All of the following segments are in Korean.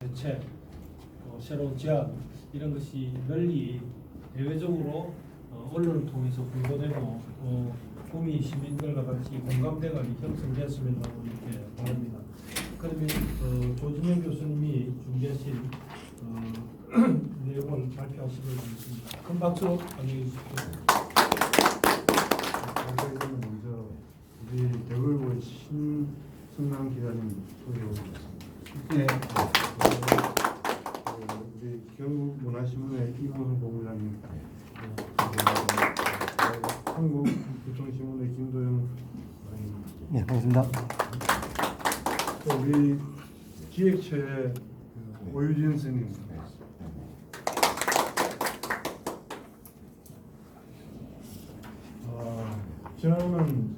대책, 새로운 제안 이런 것이 널리 대외적으로 언론을 통해서 보도되고 구미 시민들과 같이 공감대가 형성됐으면 하고 이렇게 바랍니다. 그러면 조진영 교수님이 준비하신 내용을 발표하시도록 하겠습니다. 큰 박수로 환영해 주십시오. 발표에는 먼저 우리 대구의 신승남 기자님 소개해보겠습니다. 네. 우리 경북문화신문의 이문훈 본부장님, 한국교통신문의 김도영 부장님, 네, 반갑습니다. 또 우리 기획처의 오유진 선생님, 저는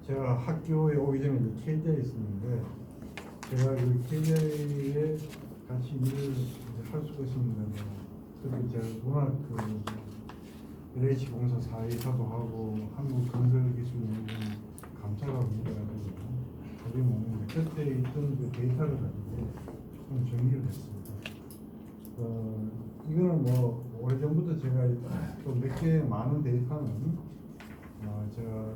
제가 학교에 오기 전에 KJ에 있었는데 제가 그 KJ에 같이 일을 할 수가 있습니다. 그리고 제가 워낙 LH 공사 사회이사도 하고 한국건설기술연구원 감찰하고 이래가지고 거기 먹는데 그때 있던 그 데이터를 가지고 조금 정리를 했습니다. 이거는 뭐 오래전부터 제가 또 몇 개 많은 데이터는 제가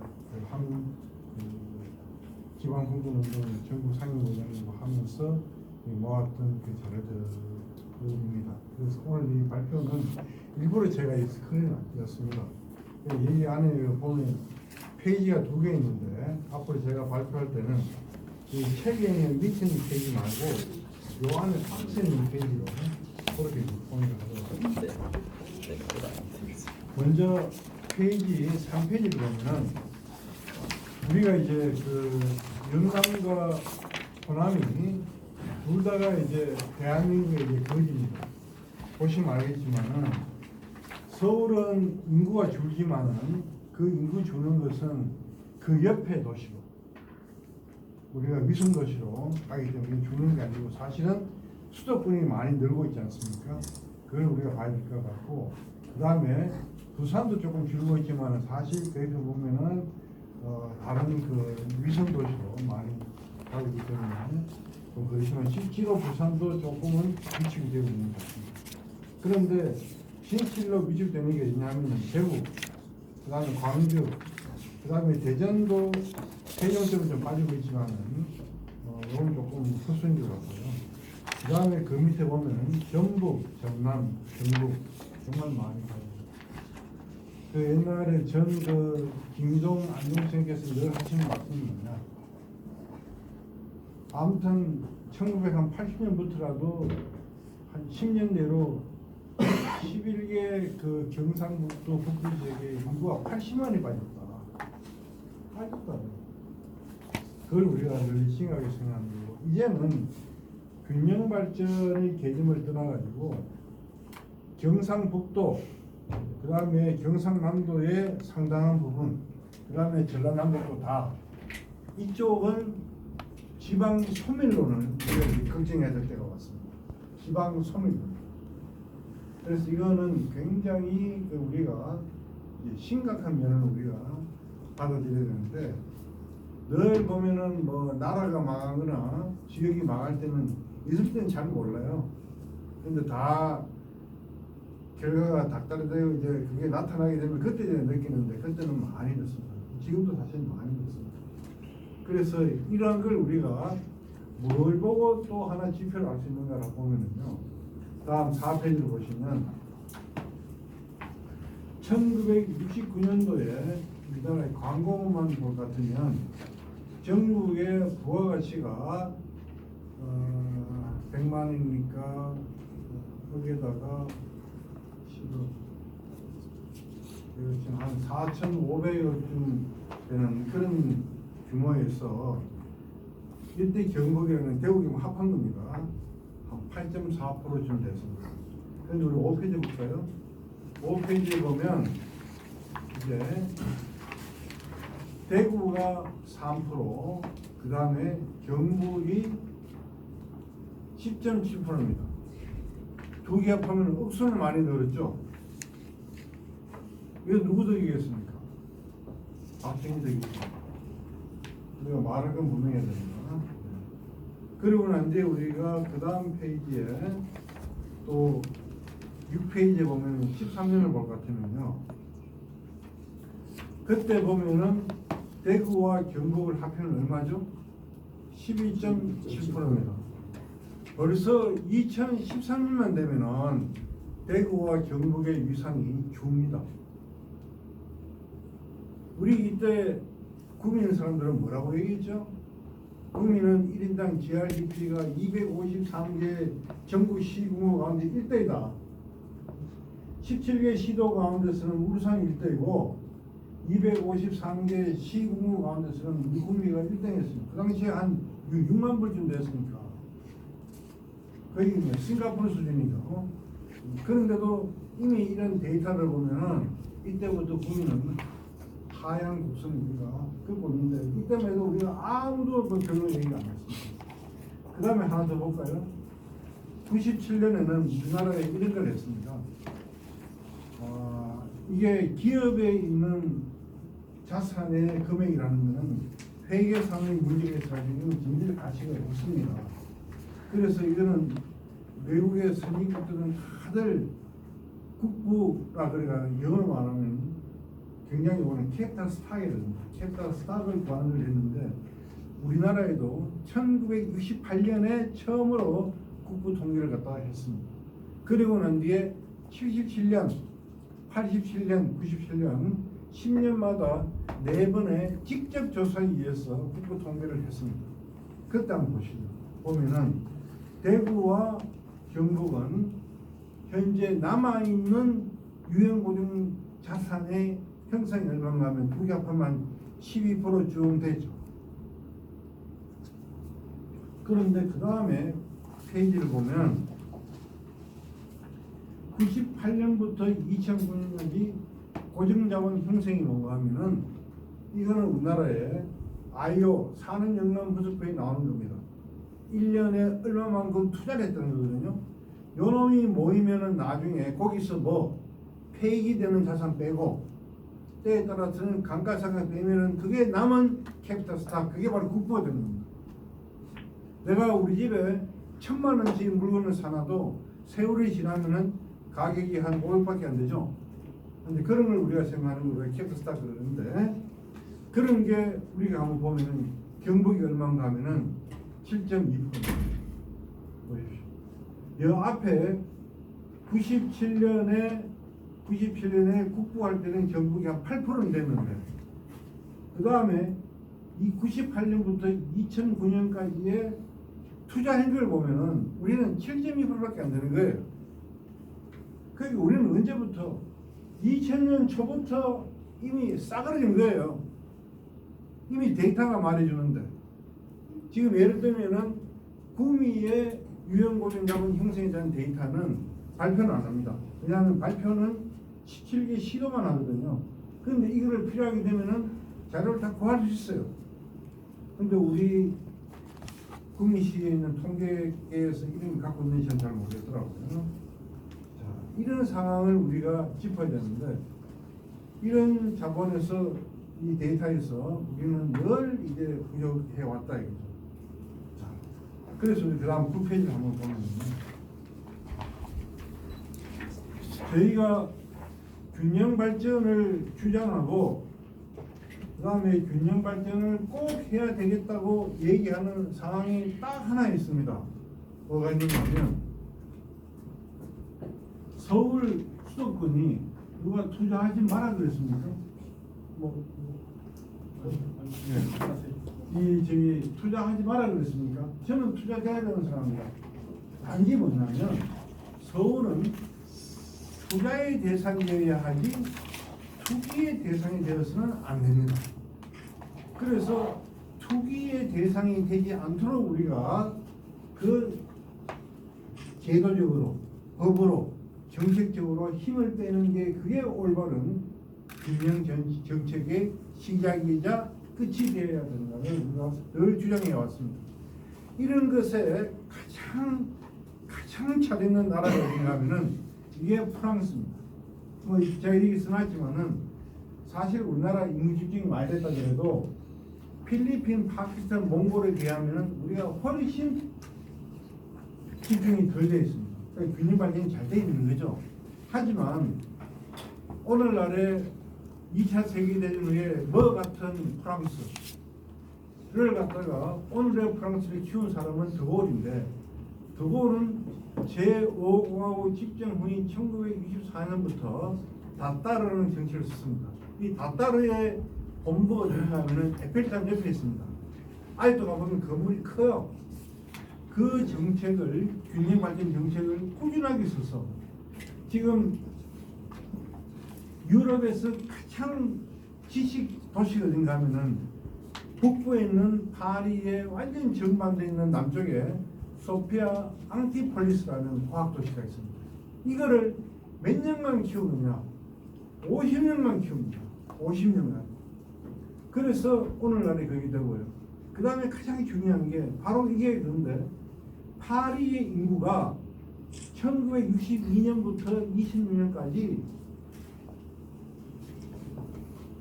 지방홍보운동 전국 상임위원장으로 하면서 모았던 그 자료들입니다. 그래서 오늘 이 발표는 일부러 제가 이 스크린을 안 띄었습니다. 이 안에 보면 페이지가 2개 있는데 앞으로 제가 발표할 때는 이 책에 있는 밑에 있는 페이지 말고 요 안에 박스에 있는 페이지로 그렇게 공유를 하도록 하겠습니다. 먼저 페이지 3페이지 보면은 우리가 이제 그 영남과 호남이 둘 다가 이제 대한민국의 이제 거지입니다. 보시면 알겠지만은 서울은 인구가 줄지만은 그 인구 주는 것은 그 옆에 도시로 우리가 위성 도시로 가기 때문에 주는 게 아니고 사실은 수도권이 많이 늘고 있지 않습니까? 그걸 우리가 봐야 될 것 같고, 그 다음에 부산도 조금 줄고 있지만 사실 거기서 보면은 다른 그 위성 도시로 많이 가고 있기 때문에 좀 그렇지만 실제로 부산도 조금은 위축이 되고 있는 것 같습니다. 그런데 실질로 위축되는 게 있냐면 대구, 그 다음에 광주, 그 다음에 대전도 세종적으로 좀 빠지고 있지만은 이건 조금 특수인 것 같고요. 그 다음에 그 밑에 보면은 전북, 전남, 경북 정말 많이 가요. 그 옛날에 김동 안동생께서 늘 하시는 말씀입니다. 아무튼 1980년부터라도 한 10년 내로 11개 그 경상북도 북부 지역에 인구가 80만이 빠졌다. 그걸 우리가 늘 심하게 생각하고, 이제는 균형 발전의 개념을 떠나가지고 경상북도, 그 다음에 경상남도의 상당한 부분, 그 다음에 전라남도도 다 이쪽은 지방 소멸론을 우리가 걱정해야 될 때가 왔습니다. 지방 소멸론. 그래서 이거는 굉장히 우리가 심각한 면을 우리가 받아들여야 되는데, 늘 보면은 뭐 나라가 망하거나 지역이 망할 때는 있을 때는 잘 몰라요. 근데 다 결과가 닥달되고 이제 그게 나타나게 되면 그때 느끼는데 그때는 많이 늦습니다. 지금도 사실 많이 늦습니다. 그래서 이러한 걸 우리가 뭘 보고 또 하나 지표를 알 수 있는가라고 보면은요. 다음 4페이지를 보시면 1969년도에 우리나라의 광고만 볼 것 같으면 전국의 부가가치가 100만이니까 거기에다가 지금 한 4,500억쯤 되는 그런 규모에서 이때 경북이라는 대구경 합한 겁니다. 한 8.4%쯤 됐습니다. 그런데 우리 5페이지 볼까요? 5페이지에 보면 이제 대구가 3%, 그 다음에 경북이 10.7%입니다. 두 개 합하면 억수로 많이 늘었죠. 이거 누구 덕이겠습니까? 박정희 덕이죠. 우리가 말할 건 분명해야 됩니다. 그리고 난 뒤에 우리가 그 다음 페이지에 또 6페이지에 보면 13년을 볼 것 같으면요. 그때 보면은 대구와 경북을 합하면 얼마죠? 12.7%입니다. 벌써 2013년만 되면은 대구와 경북의 위상이 줍니다. 우리 이때 구민 사람들은 뭐라고 얘기했죠? 구민은 1인당 GRDP가 253개 전국 시군구 가운데 1등이다. 17개 시도 가운데서는 울산이 1등이고 253개 시군구 가운데서는 우리 구미가 1등이었습니다. 그 당시에 한 6만 불쯤 됐으니까 거의 뭐 싱가포르 수준이죠. 그런데도 이미 이런 데이터를 보면은 이때부터 구미는 하향 곡선입니다. 그거 있는데 이때에도 우리가 아무도 별로 얘기가 안 했습니다. 그 다음에 하나 더 볼까요? 97년에는 우리나라에 이런 걸 했습니다. 이게 기업에 있는 자산의 금액이라는 것은 회계상의 문제에서 가지고 진실 가치가 없습니다. 그래서 이거는 외국의 선진국들은 다들 국부라 그래가 영어로 말하면 굉장히 오는 캐피탈 스탁이거든요. 캐피탈 스탁을 구하는 걸 했는데 우리나라에도 1968년에 처음으로 국부 통계를 갖다가 했습니다. 그리고 난 뒤에 77년, 87년, 97년 10년마다 4번의 직접 조사에 의해서 국부 통계를 했습니다. 그때 한번 보시죠. 보면은 대구와 경북은 현재 남아있는 유형보증 자산의 형성이 얼마인가 하면 두 개 합하면 12%쯤 되죠. 그런데 그 다음에 페이지를 보면 98년부터 2009년까지 고정자원 형성이 뭔가 하면은 이거는 우리나라의 IO 산업영농부수표에 나오는 겁니다. 1년에 얼마만큼 투자를 했다는 거거든요. 요놈이 모이면은 나중에 거기서 뭐 폐기되는 자산 빼고 때에 따라서는 감가상각 빼면은 그게 남은 캐피탈 스탁, 그게 바로 국부가 되는 겁니다. 내가 우리 집에 1,000만 원씩 물건을 사놔도 세월이 지나면은 가격이 한 5억밖에 안 되죠. 근데 그런 걸 우리가 생각하는 거가 캐피탈 스탁 그러는데 그런 게 우리가 한번 보면은 경북이 얼마인가 하면은 7.2%입니다. 보십시오. 이 앞에 97년에 국부할 때는 경북이 한 8%는 됐는데 그 다음에 이 98년부터 2009년까지의 투자 행위를 보면은 우리는 7.2%밖에 안 되는 거예요. 그러니까 우리는 언제부터 2000년 초부터 이미 싸그러진 거예요. 이미 데이터가 말해주는데 지금 예를 들면은 구미의 유형보증자본 형성에 대한 데이터는 발표는 안 합니다. 왜냐하면 발표는 17개 시도만 하거든요. 그런데 이거를 필요하게 되면은 자료를 다 구할 수 있어요. 근데 우리 구미시에 있는 통계계에서 이런 걸 갖고 있는지는 잘 모르겠더라고요. 자, 이런 상황을 우리가 짚어야 되는데 이런 자본에서 이 데이터에서 우리는 늘 이제 부족해 왔다 이거죠. 자, 그래서 그 다음 9페이지를 한번 보면 저희가 균형 발전을 주장하고 그 다음에 균형 발전을 꼭 해야 되겠다고 얘기하는 상황이 딱 하나 있습니다. 뭐가 있느냐면 서울 수도권이 누가 투자하지 마라 그랬습니까? 이 저기 투자하지 마라 그랬습니까? 저는 투자해야 되는 사람입니다. 단지 뭐냐면 서울은 투자의 대상이 되어야 하지 투기의 대상이 되어서는 안 됩니다. 그래서 투기의 대상이 되지 않도록 우리가 그 제도적으로 법으로 정책적으로 힘을 빼는 게 그게 올바른 균형 정책의 시작이자 끝이 되어야 된다는 우리가 늘 주장해 왔습니다. 이런 것에 가장 잘했는 나라가 어딘가 하면은 이게 프랑스입니다. 뭐 제가 얘기 써놨지만은 사실 우리나라 인구 집중이 많이 됐다 그래도 필리핀, 파키스탄, 몽골에 비하면 우리가 훨씬 집중이 덜 되어 있습니다. 그러니까 균형 발전이 잘 되어 있는 거죠. 하지만 오늘날의 2차 세계대전 후에 뭐 같은 프랑스를 갖다가 오늘의 프랑스를 키운 사람은 드골인데, 드골은 제5공화국 집정 후인 1964년부터 다따르라는 정책을 썼습니다. 이 다따르의 본부가 어디냐면은 에펠탑 옆에 있습니다. 아직도 가보면 건물이 커요. 그 정책을, 균형 발전 정책을 꾸준하게 써서 지금 유럽에서 가장 지식 도시가 어딘가 하면은 북부에 있는 파리에 완전 정반대에 있는 남쪽에 소피아 앙티폴리스라는 과학도시가 있습니다. 이거를 몇 년간 키우느냐? 50년간 키웁니다. 50년간. 그래서 오늘날에 그게 되고요. 그 다음에 가장 중요한 게 바로 이게 그런데, 파리의 인구가 1962년부터 26년까지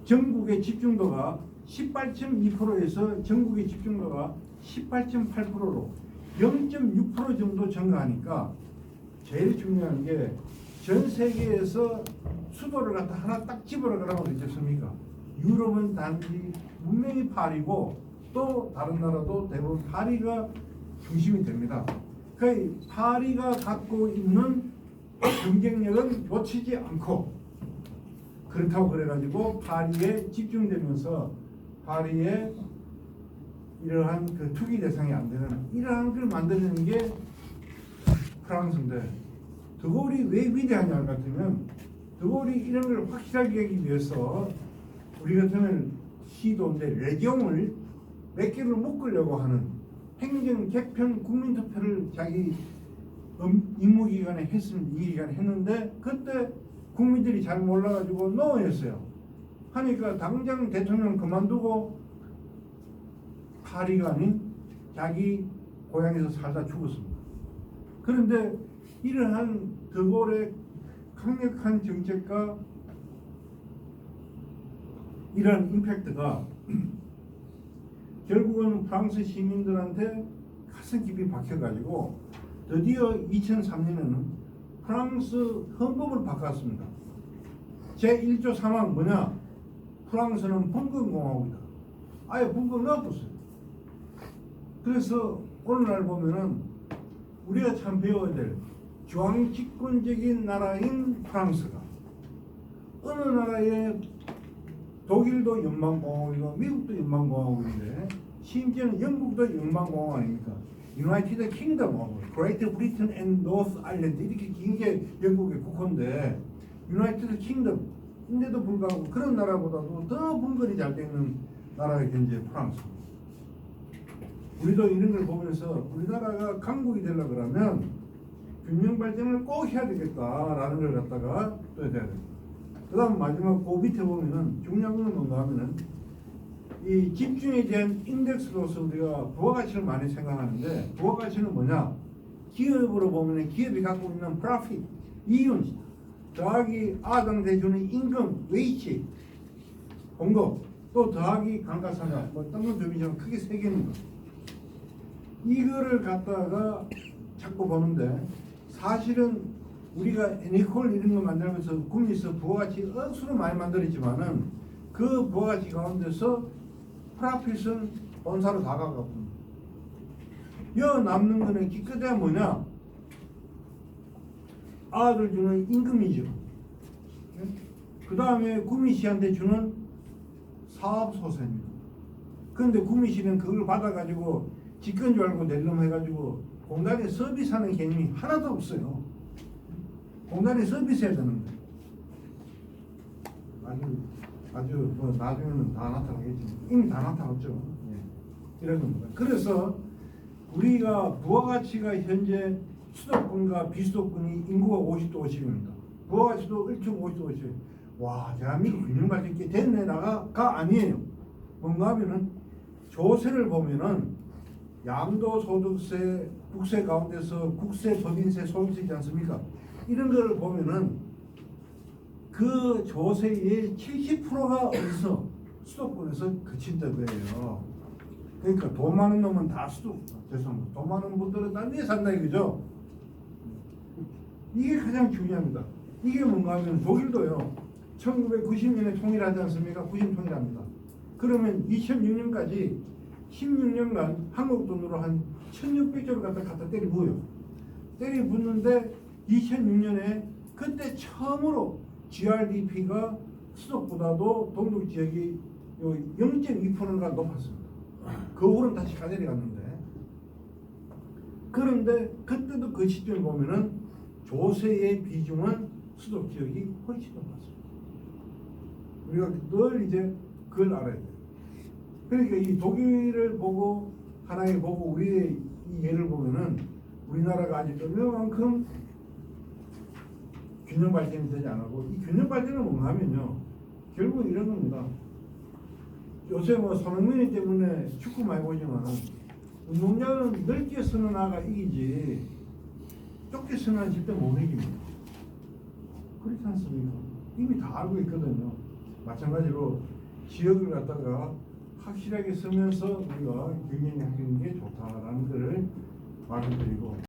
전국의 집중도가 18.2%에서 전국의 집중도가 18.8%로 0.6% 정도 증가하니까, 제일 중요한 게 전 세계에서 수도를 갖다 하나 딱 집어넣으라고 그랬겠습니까? 유럽은 단지 분명히 파리고, 또 다른 나라도 대부분 파리가 중심이 됩니다. 그 파리가 갖고 있는 경쟁력은 놓치지 않고, 그렇다고 그래가지고 파리에 집중되면서 파리에 이러한 그 투기 대상이 안 되는 이러한 걸 만드는 게 프랑스인데, 드골이 왜 위대하냐 같으면, 드골이 이런 걸 확실하게 하기 위해서 우리 같으면 시도인데 레경을 몇 개를 묶으려고 하는 행정 개편 국민투표를 자기 임무기간에 했습니다. 이 기간에 했는데, 그때 국민들이 잘 몰라가지고 노했어요. 하니까 당장 대통령 그만두고 파리가 아닌 자기 고향에서 살다 죽었습니다. 그런데 이러한 드골의 강력한 정책과 이러한 임팩트가 결국은 프랑스 시민들한테 가슴 깊이 박혀가지고 드디어 2003년에는 프랑스 헌법을 바꿨습니다. 제1조 3항 뭐냐? 프랑스는 분권공화국이다. 아예 분권 넣었어요. 그래서 오늘날 보면은 우리가 참 배워야 될 중앙집권적인 나라인 프랑스가 어느 나라에, 독일도 연방공화국이고 미국도 연방공화국인데 심지어는 영국도 연방공화국 아닙니까? 유나이티드 킹덤, 그레이트 브리튼 앤 노스 아일랜드, 이렇게 긴 게 영국의 국호인데, 유나이티드 킹덤인데도 불구하고 그런 나라보다도 더 분권이 잘 되는 나라가 현재 프랑스. 우리도 이런 걸 보면서 우리나라가 강국이 되려고 그러면 균형 발전을 꼭 해야 되겠다라는 걸 갖다가 또 해야 돼요. 그 다음 마지막 그 밑에 보면은 중요한 건 뭔가 하면은, 이 집중에 대한 인덱스로서 우리가 부가가치를 많이 생각하는데, 부가가치는 뭐냐? 기업으로 보면 기업이 갖고 있는 프로핏, 이윤 더하기 아당대주는 임금, 웨이치, 공급, 또 더하기 감가상각, 뭐 땅건 더비전 크게 세 개입니다. 이거를 갖다가 자꾸 보는데, 사실은 우리가 애니콜 이런 거 만들면서 국내에서 부가가치 억수로 많이 만들었지만은, 그 부가가치 가운데서 프라핏은 본사로 다 가깝습니다. 여 남는 거는 기껏해야 뭐냐? 아들 주는 임금이죠. 그 다음에 구미씨한테 주는 사업소세입니다. 그런데 구미씨는 그걸 받아가지고 직권 줄 알고 낼름 해가지고 공단에 서비스하는 개념이 하나도 없어요. 공단에 서비스해야 되는데, 아주 뭐 나중에는 다 나타나겠지. 이미 다 나타났죠. 예. 이런 겁니다. 그래서 우리가 부가가치가 현재 수도권과 비수도권이 인구가 50도 50입니다. 부가가치도 1.50도 50. 와, 대한민국 균형발전 꽤 됐네 나가 아니에요. 뭔가 하면은 조세를 보면은 양도소득세, 국세 가운데서 국세, 법인세, 소득세 있지 않습니까? 이런 거를 보면은 그 조세의 70%가 어디서 수도권에서 그친다 거예요. 그러니까 돈 많은 놈은 다 죄송합니다. 돈 많은 분들은 다 위에 산다 이거죠. 이게 가장 중요합니다. 이게 뭔가 하면 독일도요. 1990년에 통일하지 않습니까? 90 통일합니다. 그러면 2006년까지 16년간 한국 돈으로 한 1600조를 갖다 때려 부어요. 때려 붓는데 2006년에 그때 처음으로 GRDP가 수도보다도 동독 지역이 0.2%가 높았습니다. 그 후로는 다시 가내려갔는데, 그런데 그때도 그 시점을 보면은 조세의 비중은 수도 지역이 훨씬 높았습니다. 우리가 늘 이제 그걸 알아야 돼요. 그러니까 이 독일을 보고 하나에 보고 우리의 이 예를 보면은 우리나라가 아직도 이만큼 균형 발전이 되지 않았고, 이 균형 발전은 뭔가 하면요, 결국 이런 겁니다. 요새 뭐 손흥민 때문에 축구 많이 보지만 운동장은 넓게 서는 아가 이기지 좁게 서는 절대 못 이깁니다. 그렇지 않습니까? 이미 다 알고 있거든요. 마찬가지로 지역을 갖다가 확실하게 서면서 우리가 경영하는 게 좋다라는 것을 말씀드리고,